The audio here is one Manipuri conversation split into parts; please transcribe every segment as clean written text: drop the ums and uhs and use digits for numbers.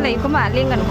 lagi ko maling ano.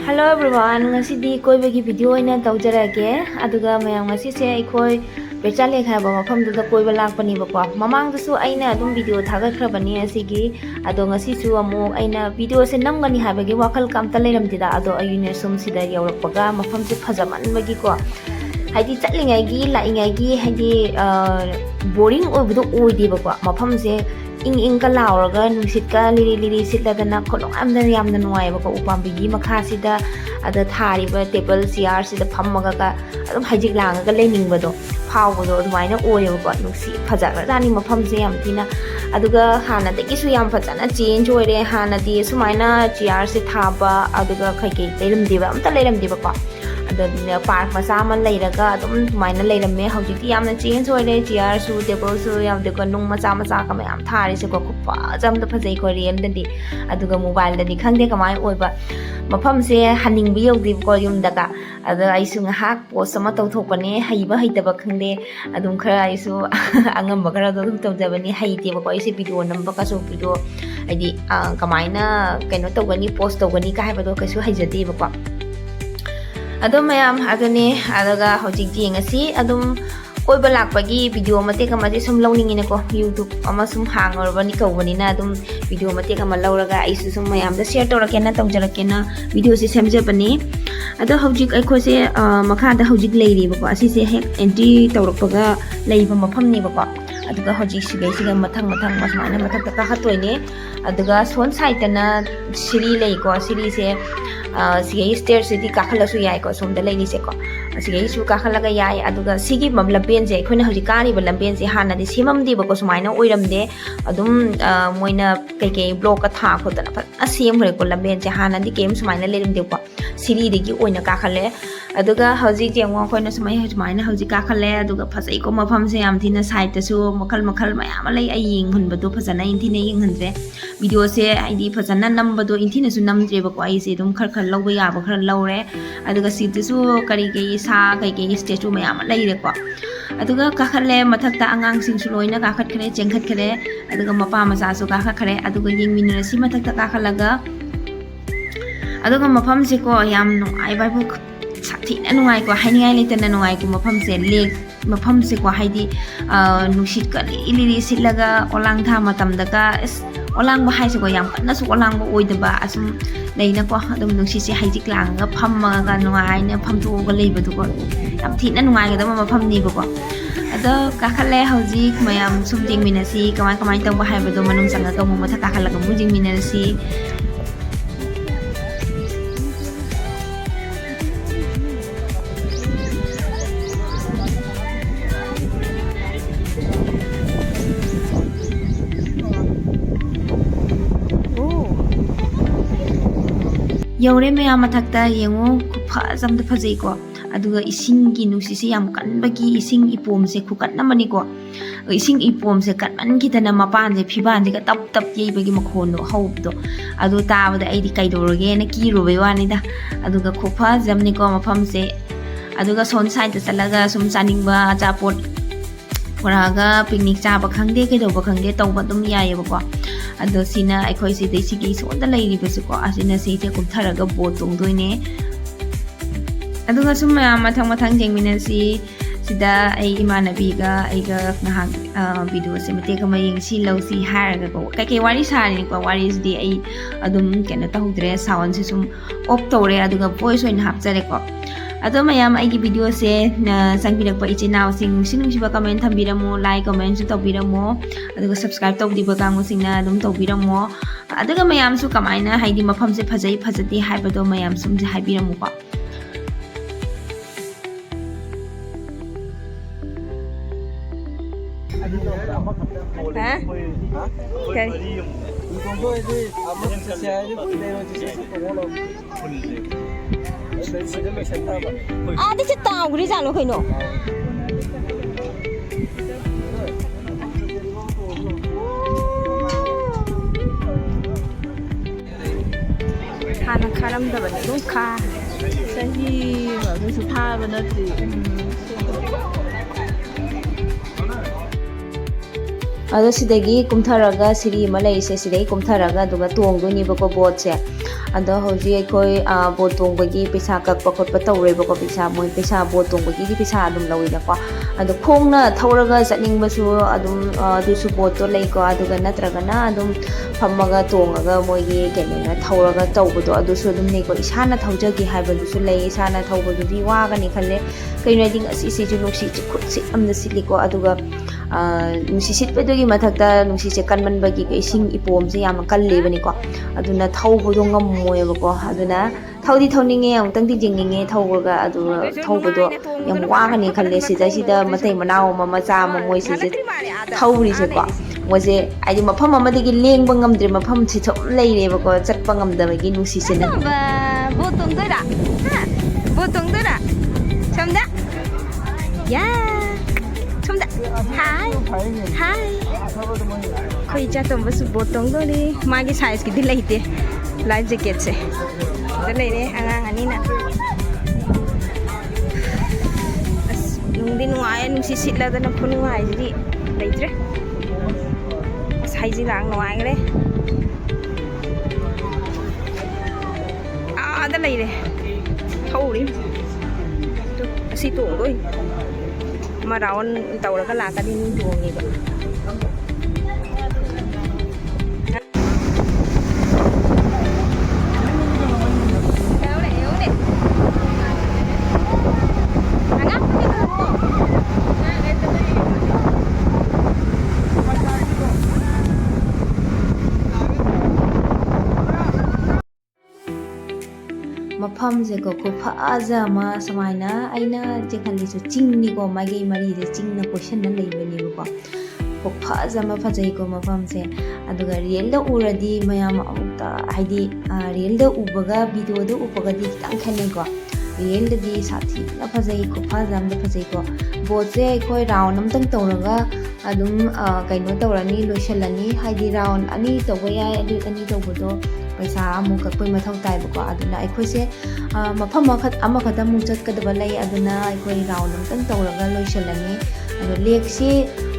Hello everyone, ngasi di koi bagi video ina tawjarage aduga mayam ngasi se ikoi Bercha lek ha ba mafam da koi ba lak pani ba ko mamang da su aina adum video thaga khrabani asigi ado ngasi su amu aina video se namgani ha bagi wakal kam ta leiram dida ado ayune sum sida yawrak paga mafam se phajaman bagi ko haidi chatlingai gi laingai gi haidi boring oibudo oidi ba ko mafam se ing ka lauraga nusit ka liri sitladana kholong amda yamna nuai ba ko upambigi makha sida ada thari ba table chair sida phammaga ka adum hajik langa ga lening bado phawdo adwaina oyo ba nusi phajaga rani mafam se yam tina aduga hana de kisu yam phajana change oire hana di sumaina chair se thaba aduga khai kai leiram diba amta leiram diba ko aduna park masa man leiraga adum sumaina leirame hojiki yamna change oire chair su table su yam de ko nung macha ka mayam thari se ko khupa jam da phajai ko real dadi aduga mobile dadi khangde kamai oiba mafam se haning bi yodi ko yum daga ada aisu ngahak post ama tawthokpane haiba haitaba khangde adum khara aisu angam bagara dum tawjabani haite ba ko aise video number ka so video aidi kamaina kaino tawgani post tawgani ka haiba do kaisu haijate ba ko adum mayam adune adaga hojik jingasi adum koi balak pagi video mate kamati sum lawning ine ko YouTube ama sum hangor bani kawbani na adum video mate kama lawraga aisu sum mayam da share torak na tawjarake na video se semje bani ado hojik ai ko se makha da hojik leiri ba ko asi se hek entry torak paga leiba mafam ni ba ko aduga hojik sigai siga mathang masmana mathak ta ka toine aduga son side na siri lei ko siri se sigai stairs se di kakhala su yai ko som da leini se ko sigai su kakhala ga yai aduga sigi mamlampen je khoina hojik kari ba lampen je hana di simam di ba ko sumaina oiram de adum moina kai block ka tha khotana phat asem hore ko lampen je hana di kem sumaina lerim de ko siri de gi oina kakhale aduga hojik je ngwa khoina sumaina hojik kakhale aduga phasai ko mafam se yam thina side ta su makhal mayam lai ai ying hun ba do phasana inthina ying hanre video se id phasana number do inthina su namdre ba ko ai se dum khar lawba ya ba khar lawre aduga sit su kari ge sa kai statue mayam lai re ko aduga kakhale mathakta angang sing su loina kakhat khare chengkhat khare aduga mapa masa su kakhat khare aduga ying minna si mathakta kakhalaga aduga mafam se ko yam no ai bai bu sathi na nuai ko haingai le tan nuai ko mafam se le mafam se ko haidi nusit ka liri sitlaga olang tha matam daga olang ba hai se ko yam na su olang ba oi da ba asum leina ko adum nusit se haijik langa phamma ga nuai na phamtu ga leiba du ko yam thi na nuai ga da mafam ni ba ko ada kakhale hojik mayam sum jing minasi kamai tang ba hai ba do manung sanga ka mu matha kakhalaga mu jing minasi yaure mayam mathakta yengo khupha jamda phajai ko aduga ising gi nusi se yam kanbagi ising ipom se khukat namani ko ising ipom se katman ki tana mapan je phiban je ka tap yei bagi makhon no hob do adu tabada aidi kaidoroge na ki robe wani da aduga khupha jamni ko mafam se aduga son side ta salaga sum chaning ba chapot poraga picnic cha ba khangde ke do ba khangde tawba dum yaye ba ko ado sina akhoi si dei sigi so da lai ri besu ko asina se te kum tharaga bot tong doine aduga sum mathang jengmina si sida ai imanabi ga ai ga ngahang video se mate ka mayeng si law si haraga ko kai wari sari ko wari di ai adum kena tahudre sound se sum op tore aduga voice oin hapjare ko ado mayam ai gi video se sangbirak pa ichinaw sing sinung siba comment thambiramo like comment su tawbiramo aduga subscribe tawdiba kangu singna dum tawbiramo aduga mayam su kamaina haidi mafam se phajai phajati haibado mayam sum je haibiramo ko Adi si tao guri jalo kaino. Khana kharam da bane dum kha Sahi ma bi su tha ba na ti. ꯑꯗꯣ ꯁꯤꯗꯒꯤ ꯀꯨꯝꯊꯔꯒ ꯁꯤꯔꯤ ꯑꯃ ꯂꯩꯔꯤꯁꯦ ꯁꯤꯗꯒꯤ ꯀꯨꯝꯊꯔꯒ ꯑꯗꯨꯒ ꯇꯣꯡꯗꯣꯏꯅꯦꯕꯀꯣ ꯕꯣꯠꯁꯦ ꯑꯗꯣ ꯍꯧꯖꯤꯛ ꯑꯩꯈꯣꯏ ꯕꯣꯠ ꯇꯣꯡꯕꯒꯤ ꯄꯩꯁꯥ ꯀꯛꯄ ꯈꯣꯠꯄ ꯇꯧꯔꯦꯕꯀꯣ ꯄꯩꯁꯥ ꯃꯣꯏ ꯄꯩꯁꯥ ꯕꯣꯠ ꯇꯣꯡꯕꯒꯤꯗꯤ ꯄꯩꯁꯥ ꯑꯗꯨꯝ ꯂꯧꯋꯤꯗꯀꯣ ꯑꯗꯣ ꯈꯣꯡꯅ ꯊꯧꯔꯒ ꯆꯠꯅꯤꯡꯕꯁꯨ ꯑꯗꯨꯝ ꯑꯗꯨꯁꯨ ꯕꯣꯠꯇꯣ ꯂꯩꯀꯣ ꯑꯗꯨꯒ ꯅꯠꯇ꯭ꯔꯒꯅ ꯑꯗꯨꯝ ꯐꯝꯃꯒ ꯇꯣꯡꯉꯒ ꯃꯣꯏꯒꯤ ꯀꯩꯅꯣꯅ ꯊꯧꯔꯒ ꯇꯧꯕꯗꯣ ꯑꯗꯨꯁꯨ ꯑꯗꯨꯝ ꯂꯩꯀꯣ ꯏꯁꯥꯅ ꯊꯧꯖꯒꯦ ꯍꯥꯏꯕꯗꯨꯁꯨ ꯂꯩ ꯏꯁꯥꯅ ꯊꯧꯕꯗꯨꯗꯤ ꯋꯥꯒꯅꯤ ꯈꯜꯂꯦ ꯀꯩꯅꯣ ꯍꯥꯏꯗꯤ ꯉꯁꯤꯁꯤꯁꯨ ꯅꯨꯡꯁꯤꯠꯁꯦ ꯈꯨꯠꯁꯤꯠ ꯑꯃꯗ ꯁꯤꯠꯂꯤꯀꯣ ꯑꯗꯨꯒ ꯅꯨꯡꯁꯤꯠ ꯁꯤꯠꯄꯗꯨꯒꯤ ꯃꯊꯛꯇ ꯅꯨꯡꯁꯤꯠꯁꯦ ꯀꯟꯃꯟꯕꯒꯤ ꯏꯁꯤꯡ ꯏꯄꯣꯝꯁꯦ ꯌꯥꯝꯅ ꯀꯜꯂꯦꯕꯅꯤꯀꯣ ꯑꯗꯨꯅ ꯊꯧꯕꯗꯣ ꯉꯝꯃꯣꯏꯕꯀꯣ ꯑꯗꯨꯅ ꯊꯧꯗꯤ ꯊꯧꯅꯤꯡꯉꯦ ꯑꯃꯨꯛꯇꯪꯗꯤ ꯌꯦꯡꯅꯤꯡꯉꯦ ꯊꯧꯕꯒ ꯑꯗꯨꯒ ꯊꯧꯕꯗꯣ ꯌꯥꯝ ꯋꯥꯒꯅꯤ ꯈꯜꯂꯦ ꯁꯤꯗꯩꯁꯤꯗ ꯃꯇꯩ ꯃꯅꯥꯎ ꯑꯃ ꯃꯆꯥ ꯑꯃ ꯃꯣꯏꯁꯤꯁꯦ ꯊꯧꯔꯤꯁꯦꯀꯣ ꯃꯣꯏꯁꯦ ꯍꯥꯏꯗꯤ ꯃꯐꯝ ꯑꯃꯗꯒꯤ ꯂꯦꯡꯕ ꯉꯝꯗ꯭ꯔꯦ ꯃꯐꯝꯁꯤ ꯁꯨꯝ ꯂꯩꯔꯦꯕꯀꯣ ꯆꯠꯄ ꯉꯝꯗꯕꯒꯤ ꯅꯨꯡꯁꯤꯠꯁꯤꯅ ꯕꯣꯠ ꯇꯣꯡꯗꯣꯏꯔꯥ ꯕꯣꯠ ꯇꯣꯡꯗꯣꯏꯔꯥ ꯁꯣꯝꯗ ꯌꯥ ꯁꯣꯝꯗ ꯍꯥꯏ ꯍꯥꯏ ꯑꯩꯈꯣꯏ ꯏꯆꯥ ꯇꯣꯝꯕꯁꯨ ꯕꯣꯠ ꯇꯣꯡꯗꯣꯔꯤ ꯃꯥꯒꯤ ꯁꯥꯏꯖꯀꯤꯗꯤ ꯂꯩꯇꯦ ꯂꯥꯏꯐ ꯖꯦꯀꯦꯠꯁꯦ ꯁꯤꯗ ꯂꯩꯔꯦ ꯑꯉꯥꯡ ꯑꯅꯤꯅ ꯑꯁ ꯅꯨꯡꯗꯤ ꯅꯨꯡꯉꯥꯏꯌꯦ ꯅꯨꯡꯁꯤꯠ ꯁꯤꯠꯂꯗꯅ ꯈꯨꯅꯨꯡꯉꯥꯏꯁꯤꯗꯤ ꯂꯩꯇ꯭ꯔꯦ ꯑꯁ ꯍꯩꯖꯤ ꯂꯥꯡ ꯅꯨꯡꯉꯥꯏꯈ꯭ꯔꯦ ꯑꯥꯗ ꯂꯩꯔꯦ ꯊꯧꯔꯤ ꯑꯗꯨ ꯑꯁꯤ ꯇꯣꯡꯗꯣꯏ ꯑꯃ ꯔꯥꯎꯟ ꯇꯧꯔꯒ ꯂꯥꯛꯀꯅꯤ ꯃꯤ ꯇꯣꯡꯉꯤꯕ ꯃꯐꯝꯁꯦꯀꯣ ꯈꯨꯐꯖ ꯑꯃ ꯁꯨꯃꯥꯏꯅ ꯑꯩꯅ ꯈꯜꯂꯤꯁꯨ ꯆꯤꯡꯅꯤꯀꯣ ꯃꯥꯏꯀꯩ ꯃꯔꯤꯁꯦ ꯆꯤꯡꯅ ꯀꯣꯏꯁꯟꯅ ꯂꯩꯕꯅꯦꯕꯀꯣ ꯈꯨꯐꯖ ꯑꯃ ꯐꯖꯩꯀꯣ ꯃꯐꯝꯁꯦ ꯑꯗꯨꯒ ꯔꯤꯌꯦꯜꯗ ꯎꯔꯗꯤ ꯃꯌꯥꯝ ꯑꯃꯨꯛꯇ ꯍꯥꯏꯗꯤ ꯔꯤꯌꯦꯜꯗ ꯎꯕꯒ ꯚꯤꯗꯤꯑꯣꯗ ꯎꯕꯒꯗꯤ ꯈꯤꯇꯪ ꯈꯦꯠꯅꯩꯀꯣ ꯔꯤꯌꯦꯜꯗꯗꯤ ꯁꯥꯊꯤꯅ ꯐꯖꯩ ꯈꯨꯐꯖ ꯑꯃꯗ ꯐꯖꯩꯀꯣ ꯕꯣꯠꯁꯦ ꯑꯩꯈꯣꯏ ꯔꯥꯎꯟ ꯑꯃꯇꯪ ꯇꯧꯔꯒ ꯑꯗꯨꯝ ꯀꯩꯅꯣ ꯇꯧꯔꯅꯤ ꯂꯣꯏꯁꯤꯜꯂꯅꯤ ꯍꯥꯏꯗꯤ ꯔꯥꯎꯟ ꯑꯅꯤ ꯇꯧꯕ ꯌꯥꯏ ꯑꯗꯨ ꯑꯅꯤ ꯇꯧꯕꯗꯣ ꯄꯩꯁꯥ ꯑꯃꯨꯛ ꯀꯛꯄꯩ ꯃꯊꯧ ꯇꯥꯏꯕꯀꯣ ꯑꯗꯨꯅ ꯑꯩꯈꯣꯏꯁꯦ ꯃꯐꯝ ꯑꯃꯈꯛꯇ ꯑꯃꯨꯛ ꯆꯠꯀꯗꯕ ꯂꯩ ꯑꯗꯨꯅ ꯑꯩꯈꯣꯏ ꯔꯥꯎꯟ ꯑꯃꯇꯪ ꯇꯧꯔꯒ ꯂꯣꯏꯁꯤꯜꯂꯅꯤ ꯑꯗꯣ ꯂꯦꯛꯁꯤ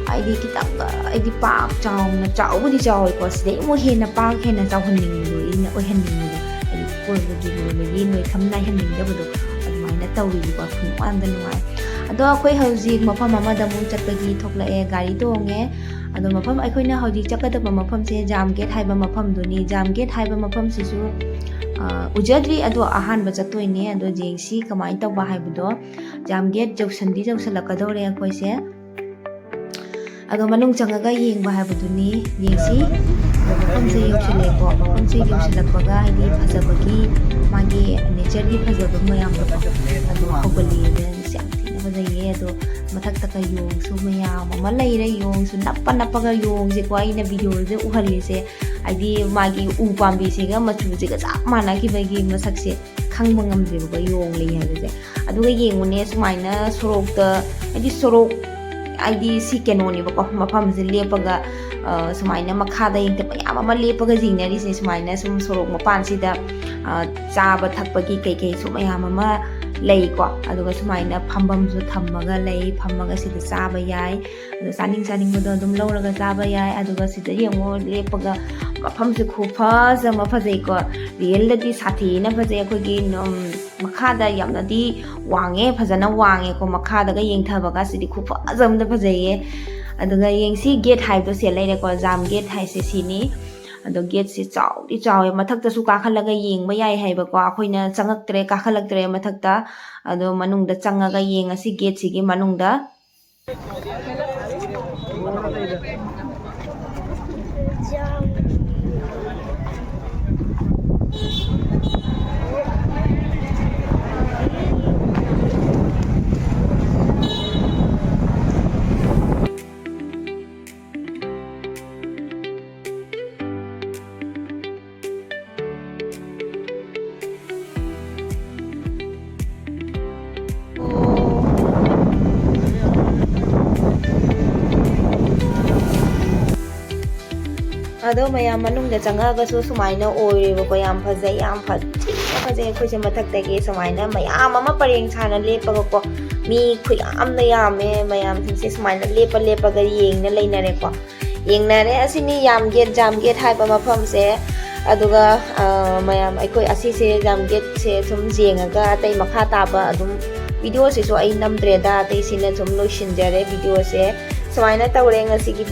ꯍꯥꯏꯗꯤ ꯈꯤꯇꯪ ꯑꯩꯗꯤ ꯄꯥꯛ ꯆꯥꯎꯅ ꯆꯥꯎꯕꯨꯗꯤ ꯆꯥꯎꯋꯦꯀꯣ ꯁꯤꯗꯩ ꯑꯃꯨꯛ ꯍꯦꯟꯅ ꯄꯥꯛ ꯍꯦꯟꯅ ꯆꯥꯎꯍꯟꯅꯤꯡꯕꯗꯣ ꯑꯩꯅ ꯑꯣꯏꯍꯟꯅꯤꯡꯕꯗꯣ ꯍꯥꯏꯗꯤ ꯀꯣꯏꯕꯒꯤ ꯂꯣꯏꯕꯒꯤ ꯅꯣꯏꯈꯝ ꯅꯥꯏꯍꯟꯅꯤꯡꯗꯕꯗꯣ ꯑꯗꯨꯃꯥꯏꯅ ꯇꯧꯔꯤꯕꯀꯣ ꯈꯨꯅꯨꯡꯉꯥꯏ ꯅꯨꯡꯉꯥꯏ ꯑꯗꯣ ꯑꯩꯈꯣꯏ ꯍꯧꯖꯤꯛ ꯃꯐꯝ ꯑꯃꯗ ꯑꯃꯨꯛ ꯆꯠꯄꯒꯤ ꯊꯣꯛꯂꯛꯑꯦ ꯒꯥꯔꯤ ꯇꯣꯡꯉꯦ ꯑꯗꯣ ꯃꯐꯝ ꯑꯩꯈꯣꯏꯅ ꯍꯧꯖꯤꯛ ꯆꯠꯀꯗꯕ ꯃꯐꯝꯁꯦ ꯖꯥꯝ ꯒꯦꯠ ꯍꯥꯏꯕ ꯃꯐꯝꯗꯨꯅꯤ ꯖꯥꯝ ꯒꯦꯠ ꯍꯥꯏꯕ ꯃꯐꯝꯁꯤꯁꯨ ꯎꯖꯗ꯭ꯔꯤ ꯑꯗꯣ ꯑꯍꯥꯟꯕ ꯆꯠꯇꯣꯏꯅꯦ ꯑꯗꯣ ꯌꯦꯡꯁꯤ ꯀꯃꯥꯏꯅ ꯇꯧꯕ ꯍꯥꯏꯕꯗꯣ ꯖꯥꯝ ꯒꯦꯠ ꯌꯧꯁꯜꯂꯛꯀꯗꯧꯔꯦ ꯑꯩꯈꯣꯏꯁꯦ ꯑꯗꯣ ꯃꯅꯨꯡ ꯆꯪꯉꯒ ꯌꯦꯡꯕ ꯍꯥꯏꯕꯗꯨꯅꯤ ꯌꯦꯡꯁꯤ ꯑꯗꯣ ꯃꯐꯝꯁꯦ ꯌꯧꯁꯤꯜꯂꯛꯑꯦꯀꯣ ꯃꯐꯝꯁꯦ ꯌꯧꯁꯤꯜꯂꯛꯄꯒ ꯍꯥꯏꯗꯤ ꯐꯖꯕꯒꯤ ꯃꯥꯒꯤ ꯅꯦꯆꯔꯒꯤ ꯐꯖꯕ ꯃꯌꯥꯝꯗꯣꯀꯣ ꯑꯗꯣ ꯍꯧꯒꯠꯂꯛꯑꯦ ꯌꯥꯝ ꯊꯤꯅ ꯐꯖꯩꯌꯦ ꯑꯗꯣ ꯃꯊꯛꯇꯒ ꯌꯣꯡꯁꯨ ꯃꯌꯥꯝ ꯑꯃ ꯂꯩꯔꯦ ꯌꯣꯡꯁꯨ ꯅꯞꯄꯒ ꯌꯣꯡꯁꯦꯀꯣ ꯑꯩꯅ ꯚꯤꯗꯤꯑꯣꯗ ꯎꯍꯜꯂꯤꯁꯦ ꯍꯥꯏꯗꯤ ꯃꯥꯒꯤ ꯎ ꯄꯥꯝꯕꯤꯁꯤꯒ ꯃꯆꯨꯁꯤꯒ ꯆꯞ ꯃꯥꯟꯅꯈꯤꯕꯒꯤ ꯃꯁꯛꯁꯦ ꯈꯪꯕ ꯉꯝꯗ꯭ꯔꯦꯕꯀꯣ ꯌꯣꯡ ꯂꯩ ꯍꯥꯏꯕꯁꯦ ꯑꯗꯨꯒ ꯌꯦꯡꯉꯨꯅꯦ ꯁꯨꯃꯥꯏꯅ ꯁꯣꯔꯣꯛꯇ ꯍꯥꯏꯗꯤ ꯁꯣꯔꯣꯛ ꯍꯥꯏꯗꯤ ꯁꯤ ꯀꯩꯅꯣꯅꯦꯕꯀꯣ ꯃꯐꯝꯁꯦ ꯂꯦꯞꯄꯒ ꯁꯨꯃꯥꯏꯅ ꯃꯈꯥꯗ ꯌꯦꯡꯊ ꯃꯌꯥꯝ ꯑꯃ ꯂꯦꯞꯄꯒ ꯌꯦꯡꯅꯔꯤꯁꯦ ꯁꯨꯃꯥꯏꯅ ꯁꯨꯝ ꯁꯣꯔꯣꯛ ꯃꯄꯥꯟꯁꯤꯗ ꯆꯥꯕ ꯊꯛꯄꯒꯤ ꯀꯩꯀꯩꯁꯨ ꯃꯌꯥꯝ ꯑꯃ ꯂꯩꯀꯣ ꯑꯗꯨꯒ ꯁꯨꯃꯥꯏꯅ ꯐꯝꯐꯝꯁꯨ ꯊꯝꯃꯒ ꯂꯩ ꯐꯝꯃꯒ ꯁꯤꯗ ꯆꯥꯕ ꯌꯥꯏ ꯑꯗꯣ ꯆꯥꯅꯤꯡꯕꯗꯣ ꯑꯗꯨꯝ ꯂꯧꯔꯒ ꯆꯥꯕ ꯌꯥꯏ ꯑꯗꯨꯒ ꯁꯤꯗ ꯌꯦꯡꯉꯣ ꯂꯦꯞꯄꯒ ꯃꯐꯝꯁꯦ ꯈꯨꯐꯖ ꯑꯃ ꯐꯖꯩꯀꯣ ꯔꯤꯌꯦꯜꯗꯗꯤ ꯁꯥꯊꯤꯅ ꯐꯖꯩ ꯑꯩꯈꯣꯏꯒꯤ ꯃꯈꯥꯗ ꯌꯥꯝꯅꯗꯤ ꯋꯥꯡꯉꯦ ꯐꯖꯅ ꯋꯥꯡꯉꯦꯀꯣ ꯃꯈꯥꯗꯒ ꯌꯦꯡꯊꯕꯒꯁꯤꯗꯤ ꯈꯨꯐꯖ ꯑꯃꯗ ꯐꯖꯩꯌꯦ ꯑꯗꯨꯒ ꯌꯦꯡꯁꯤ ꯒꯦꯠ ꯍꯥꯏꯕꯗꯣ ꯁꯤ ꯂꯩꯔꯦꯀꯣ ꯖꯥꯝ ꯒꯦꯠ ꯍꯥꯏꯁꯦ ꯁꯤꯅꯤ ꯑꯗꯣ ꯒꯦꯠꯁꯤ ꯆꯥꯎꯗꯤ ꯆꯥꯎꯋꯦ ꯃꯊꯛꯇꯁꯨ ꯀꯥꯈꯠꯂꯒ ꯌꯦꯡꯕ ꯌꯥꯏ ꯍꯥꯏꯕꯀꯣ ꯑꯩꯈꯣꯏꯅ ꯆꯪꯉꯛꯇ꯭ꯔꯦ ꯀꯥꯈꯠꯂꯛꯇ꯭ꯔꯦ ꯃꯊꯛꯇ ꯑꯗꯣ ꯃꯅꯨꯡꯗ ꯆꯪꯉꯒ ꯌꯦꯡꯉꯁꯤ ꯒꯦꯠꯁꯤꯒꯤ ꯃꯅꯨꯡꯗ ꯑꯗꯣ ꯃꯌꯥꯝ ꯃꯅꯨꯡꯗ ꯆꯪꯉꯛꯑꯒꯁꯨ ꯁꯨꯃꯥꯏꯅ ꯑꯣꯏꯔꯦꯕꯀꯣ ꯌꯥꯝ ꯐꯖꯩ ꯌꯥꯝ ꯐꯖꯩ ꯑꯩꯈꯣꯏꯁꯦ ꯃꯊꯛꯇꯒꯤ ꯁꯨꯃꯥꯏꯅ ꯃꯌꯥꯝ ꯑꯃ ꯄꯔꯦꯡ ꯁꯥꯅ ꯂꯦꯞꯄꯒꯀꯣ ꯃꯤ ꯈꯨꯌꯥꯝꯅ ꯌꯥꯝꯃꯦ ꯃꯌꯥꯝꯁꯤꯡꯁꯦ ꯁꯨꯃꯥꯏꯅ ꯂꯦꯞꯄꯒ ꯌꯦꯡꯅ ꯂꯩꯅꯔꯦꯀꯣ ꯌꯦꯡꯅꯔꯦ ꯑꯁꯤꯅꯤ ꯌꯥꯝ ꯒꯦꯠ ꯖꯥꯝ ꯒꯦꯠ ꯍꯥꯏꯕ ꯃꯐꯝꯁꯦ ꯑꯗꯨꯒ ꯃꯌꯥꯝ ꯑꯩꯈꯣꯏ ꯑꯁꯤꯁꯦ ꯖꯥꯝ ꯒꯦꯠꯁꯦ ꯁꯨꯝ ꯌꯦꯡꯉꯒ ꯑꯇꯩ ꯃꯈꯥ ꯇꯥꯕ ꯑꯗꯨꯝ ꯚꯤꯗꯤꯑꯣꯁꯤꯁꯨ ꯑꯩ ꯅꯝꯗ꯭ꯔꯦꯗ ꯑꯇꯩꯁꯤꯅ ꯁꯨꯝ ꯂꯣꯏꯁꯤꯟꯖꯔꯦ ꯚꯤꯗꯤꯑꯣꯁꯦ ꯁꯨꯃꯥꯏꯅ ꯇꯧꯔꯦ ꯉꯁꯤꯒꯤ